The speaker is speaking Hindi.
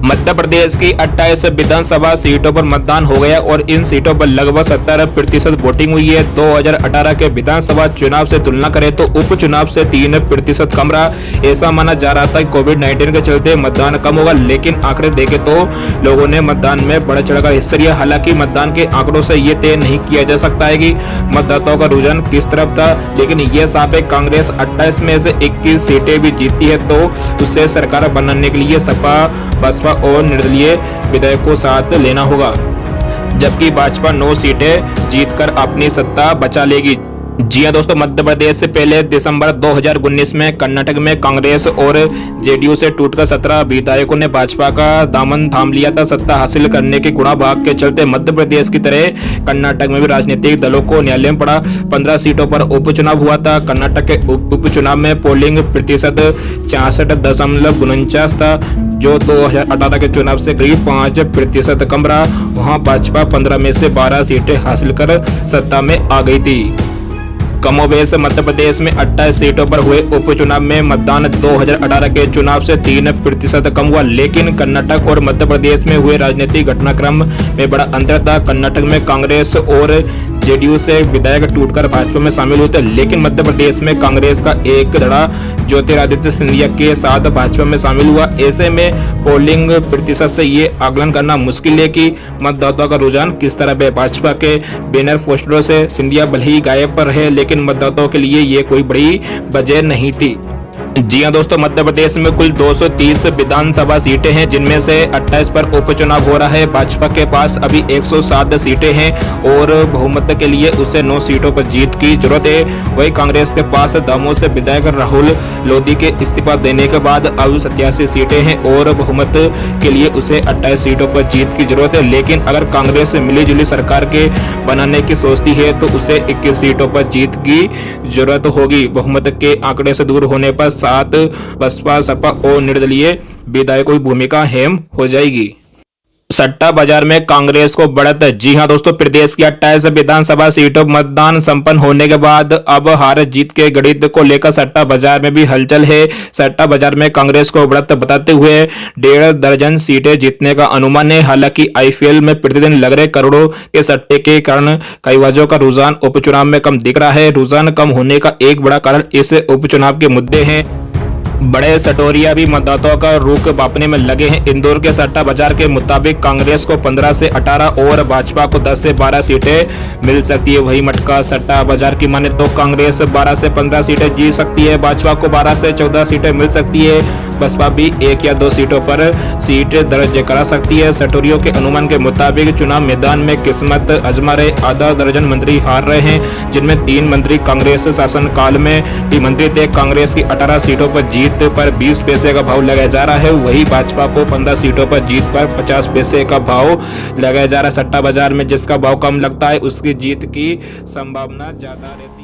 मध्य प्रदेश की 28 विधानसभा सीटों पर मतदान हो गया और इन सीटों पर लगभग 70% वोटिंग हुई है। 2018 के विधानसभा चुनाव से तुलना करें तो उपचुनाव से 3% कम रहा। ऐसा माना जा रहा था कि कोविड-19 के चलते मतदान कम होगा, लेकिन आंकड़े देखें तो लोगों ने मतदान में बढ़ चढ़कर हिस्सा लिया। हालांकि मतदान के आंकड़ों से ये तय नहीं किया जा सकता है कि मतदाताओं का रुझान किस तरफ था, लेकिन यह साफ है कांग्रेस 28 में से 21 सीटें भी जीती है तो उससे सरकार बनाने के लिए सपा, बसपा और निर्दलीय विधायकों को साथ लेना होगा, जबकि भाजपा 9 सीटें जीतकर अपनी सत्ता बचा लेगी। जी हां दोस्तों, मध्य प्रदेश से पहले दिसंबर 2019 में कर्नाटक में कांग्रेस और जेडीयू से टूटकर 17 विधायकों ने भाजपा का दामन थाम लिया था। सत्ता हासिल करने के गुणा भाग के चलते मध्य प्रदेश की तरह कर्नाटक में भी राजनीतिक दलों को न्यायालय में पड़ा। 15 सीटों पर उपचुनाव हुआ था। कर्नाटक के उपचुनाव में पोलिंग प्रतिशत 66.49 था, जो 2018 के चुनाव से करीब 5% कम रहा। वहां भाजपा 15 में से 12 सीटें हासिल कर सत्ता में आ गई थी। कमोबेश मध्य प्रदेश में 28 सीटों पर हुए उपचुनाव में मतदान 2018 के चुनाव से 3% कम हुआ, लेकिन कर्नाटक और मध्य प्रदेश में हुए राजनीतिक घटनाक्रम में बड़ा अंतर था। कर्नाटक में कांग्रेस और जेडीयू से विधायक टूटकर भाजपा में शामिल हुए थे, लेकिन मध्य प्रदेश में कांग्रेस का एक धड़ा ज्योतिरादित्य सिंधिया के साथ भाजपा में शामिल हुआ। ऐसे में पोलिंग प्रतिशत से ये आकलन करना मुश्किल है कि मतदाताओं का रुझान किस तरफ है। भाजपा के बैनर पोस्टरों से सिंधिया भले ही गायब पर है, लेकिन मतदाताओं के लिए ये कोई बड़ी वजह नहीं थी। जी हां दोस्तों, मध्य प्रदेश में कुल 230 विधानसभा सीटें हैं, जिनमें से 28 पर उपचुनाव हो रहा है। भाजपा के पास अभी 107 सीटें हैं और बहुमत के लिए उसे 9 सीटों पर जीत की जरूरत है। वही कांग्रेस के पास दमोह से विधायक राहुल लोधी के इस्तीफा देने के बाद अब 87 सीटें हैं और बहुमत के लिए उसे 28 सीटों पर जीत की जरूरत है। लेकिन अगर कांग्रेस मिली-जुली सरकार के बनाने की सोचती है तो उसे 21 सीटों पर जीत की जरूरत होगी। बहुमत के आंकड़े से दूर होने पर साथ बसपा, सपा और निर्दलीय विधायकों की भूमिका अहम हो जाएगी। सट्टा बाजार में कांग्रेस को बढ़त। जी हां दोस्तों, प्रदेश की 28 विधानसभा सीटों मतदान संपन्न होने के बाद अब हार जीत के गणित को लेकर सट्टा बाजार में भी हलचल है। सट्टा बाजार में कांग्रेस को बढ़त बताते हुए 1.5 दर्जन सीटें जीतने का अनुमान है। हालांकि आईपीएल में प्रतिदिन लग रहे करोड़ों के सट्टे के कारण कई वजहों का रुझान उपचुनाव में कम दिख रहा है। रुझान कम होने का एक बड़ा कारण इस उपचुनाव के मुद्दे हैं। बड़े सटोरिया भी मतदाताओं का रुख मापने में लगे हैं। इंदौर के सट्टा बाजार के मुताबिक कांग्रेस को 15 से 18 और भाजपा को 10 से 12 सीटें मिल सकती है। वही मटका सट्टा बाजार की माने तो कांग्रेस 12 से 15 सीटें जीत सकती है, भाजपा को 12 से 14 सीटें मिल सकती है, बसपा भी 1 या 2 सीटों पर सीट दर्ज करा सकती है। सटोरियों के अनुमान के मुताबिक चुनाव मैदान में किस्मत आजमा रहे आधा दर्जन मंत्री हार रहे हैं, जिनमें 3 मंत्री कांग्रेस शासन काल में भी मंत्री थे। कांग्रेस की 18 सीटों पर जीत पर 20 पैसे का भाव लगाया जा रहा है। वही भाजपा को 15 सीटों पर जीत पर 50 पैसे का भाव लगाया जा रहा है। सट्टा बाजार में जिसका भाव कम लगता है उसकी जीत की संभावना ज्यादा रहती है।